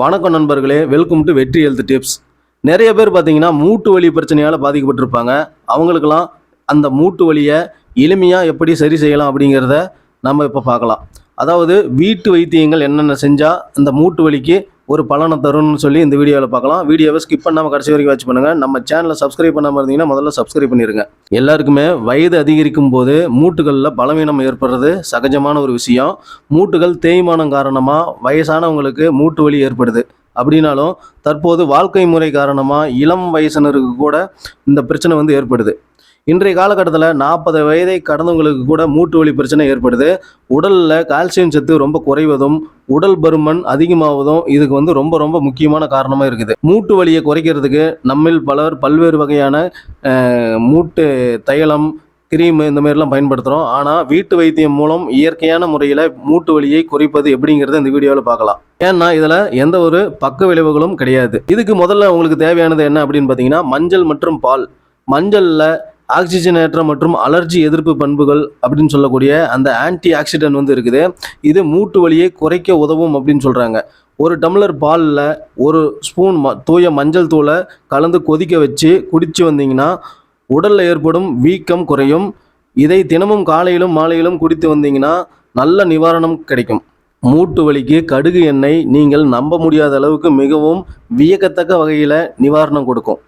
வணக்கம் நண்பர்களே, welcome to வெற்றி ஹெல்த் டிப்ஸ். நிறைய பேர் பார்த்தீங்கன்னா மூட்டு வலி பிரச்சனையால் பாதிக்கப்பட்டிருப்பாங்க. அவங்களுக்கெல்லாம் அந்த மூட்டு வலியை எளிமையாக எப்படி சரி செய்யலாம் அப்படிங்கிறத நம்ம இப்போ பார்க்கலாம். அதாவது வீட்டு வைத்தியங்கள் என்னென்ன செஞ்சால் அந்த மூட்டு வலிக்கு ஒரு பலனை தரும்னு சொல்லி இந்த வீடியோவில் பார்க்கலாம். வீடியோவை ஸ்கிப் பண்ணாமல் கடைசி வரைக்கும் வாட்ச் பண்ணுங்கள். நம்ம சேனலை சப்ஸ்கிரைப் பண்ணாமல் இருந்தீங்கன்னா முதல்ல சப்ஸ்கிரைப் பண்ணிடுங்க. எல்லாருக்குமே வயது அதிகரிக்கும் போது மூட்டுகளில் பலவீனம் ஏற்படுறது சகஜமான ஒரு விஷயம். மூட்டுகள் தேய்மானம் காரணமாக வயசானவங்களுக்கு மூட்டு வலி ஏற்படுது. அப்படின்னாலும் தற்போது வாழ்க்கை முறை காரணமாக இளம் வயசினருக்கு கூட இந்த பிரச்சனை ஏற்படுது. இன்றைய காலகட்டத்தில் 40 வயதை கடந்தவங்களுக்கு கூட மூட்டு வலி பிரச்சனை ஏற்படுது. உடலில் கால்சியம் சத்து ரொம்ப குறைவதும் உடல் பருமன் அதிகமாவதும் இதுக்கு ரொம்ப ரொம்ப முக்கியமான காரணமாக இருக்குது. மூட்டு வலியை குறைக்கிறதுக்கு நம்மில் பலர் பல்வேறு வகையான மூட்டு தைலம், கிரீம் இந்த மாதிரிலாம் பயன்படுத்துகிறோம். ஆனால் வீட்டு வைத்தியம் மூலம் இயற்கையான முறையில் மூட்டு வலியை குறைப்பது எப்படிங்கிறத இந்த வீடியோவில் பார்க்கலாம். ஏன்னா இதில் எந்த ஒரு பக்க விளைவுகளும் கிடையாது. இதுக்கு முதல்ல உங்களுக்கு தேவையானது என்ன அப்படின்னு பார்த்தீங்கன்னா மஞ்சள் மற்றும் பால். மஞ்சளில் ஆக்சிஜனேற்ற மற்றும் அலர்ஜி எதிர்ப்பு பண்புகள் அப்படின்னு சொல்லக்கூடிய அந்த ஆன்டி ஆக்சிடென்ட் இருக்குது. இது மூட்டு வலியை குறைக்க உதவும் அப்படின்னு சொல்கிறாங்க. ஒரு டம்ளர் பாலில் ஒரு ஸ்பூன் தூய மஞ்சள் தூளை கலந்து கொதிக்க வச்சு குடித்து வந்தீங்கன்னா உடலில் ஏற்படும் வீக்கம் குறையும். இதை தினமும் காலையிலும் மாலையிலும் குடித்து வந்தீங்கன்னா நல்ல நிவாரணம் கிடைக்கும். மூட்டு வலிக்கு கடுகு எண்ணெய் நீங்கள் நம்ப முடியாத அளவுக்கு மிகவும் வியக்கத்தக்க வகையில் நிவாரணம் கொடுக்கும்.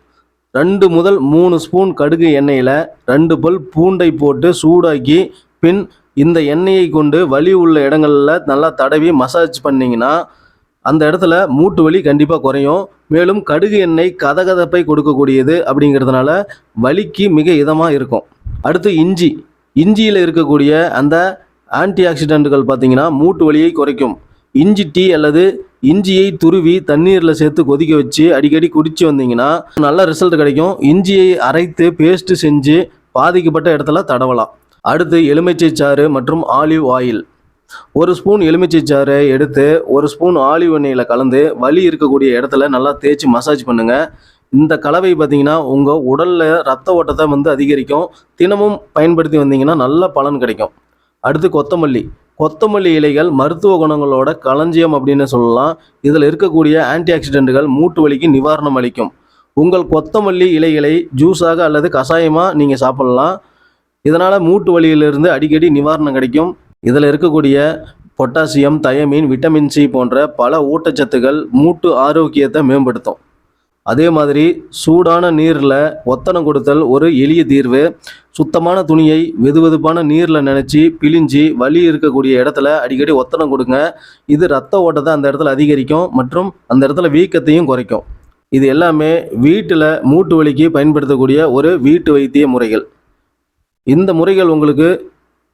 2 முதல் 3 ஸ்பூன் கடுகு எண்ணெயில் 2 பல் பூண்டை போட்டு சூடாக்கி பின் இந்த எண்ணெயை கொண்டு வலி உள்ள இடங்களில் நல்லா தடவி மசாஜ் பண்ணிங்கன்னா அந்த இடத்துல மூட்டு வலி கண்டிப்பாக குறையும். மேலும் கடுகு எண்ணெய் கதகதப்பை கொடுக்கக்கூடியது அப்படிங்கிறதுனால வலிக்கு மிக இதமாக இருக்கும். அடுத்து இஞ்சியில் இருக்கக்கூடிய அந்த ஆன்டி ஆக்சிடென்ட்கள் பார்த்தீங்கன்னா மூட்டு வலியை குறைக்கும். இஞ்சி டீ அல்லது இஞ்சியை துருவி தண்ணீரில் சேர்த்து கொதிக்க வச்சு அடிக்கடி குடித்து வந்தீங்கன்னா நல்ல ரிசல்ட் கிடைக்கும். இஞ்சியை அரைத்து பேஸ்ட்டு செஞ்சு பாதிக்கப்பட்ட இடத்துல தடவலாம். அடுத்து எலுமிச்சை சாறு மற்றும் ஆலிவ் ஆயில். 1 ஸ்பூன் எலுமிச்சை சாறை எடுத்து 1 ஸ்பூன் ஆலிவ் எண்ணெயில் கலந்து வலி இருக்கக்கூடிய இடத்துல நல்லா தேய்ச்சி மசாஜ் பண்ணுங்கள். இந்த கலவை பார்த்தீங்கன்னா உங்கள் உடலில் ரத்த ஓட்டத்தை அதிகரிக்கும். தினமும் பயன்படுத்தி வந்தீங்கன்னா நல்ல பலன் கிடைக்கும். அடுத்து கொத்தமல்லி இலைகள் மருத்துவ குணங்களோட களஞ்சியம் அப்படின்னு சொல்லலாம். இதில் இருக்கக்கூடிய ஆன்டி ஆக்சிடென்ட்கள் மூட்டு வலிக்கு நிவாரணம் அளிக்கும். உங்கள் கொத்தமல்லி இலைகளை ஜூஸாக அல்லது கஷாயமாக நீங்கள் சாப்பிடலாம். இதனால் மூட்டு வலியிலிருந்து அடிக்கடி நிவாரணம் கிடைக்கும். இதில் இருக்கக்கூடிய பொட்டாசியம், தயமின், விட்டமின் சி போன்ற பல ஊட்டச்சத்துக்கள் மூட்டு ஆரோக்கியத்தை மேம்படுத்தும். அதே மாதிரி சூடான நீரில் ஒத்தனம் கொடுத்தல் ஒரு எளிய தீர்வு. சுத்தமான துணியை வெதுவெதுப்பான நீரில் நினச்சி பிழிஞ்சி வலி இருக்கக்கூடிய இடத்துல அடிக்கடி ஒத்தனம் கொடுங்க. இது ரத்த ஓட்டத்தை அந்த இடத்துல அதிகரிக்கும் மற்றும் அந்த இடத்துல வீக்கத்தையும் குறைக்கும். இது எல்லாமே வீட்டில் மூட்டு வலிக்கு பயன்படுத்தக்கூடிய ஒரு வீட்டு வைத்திய முறைகள். இந்த முறைகள் உங்களுக்கு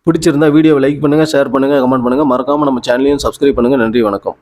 பிடிச்சிருந்தா வீடியோவை லைக் பண்ணுங்கள், ஷேர் பண்ணுங்கள், கமெண்ட் பண்ணுங்கள். மறக்காமல் நம்ம சேனலையும் சப்ஸ்கிரைப் பண்ணுங்கள். நன்றி, வணக்கம்.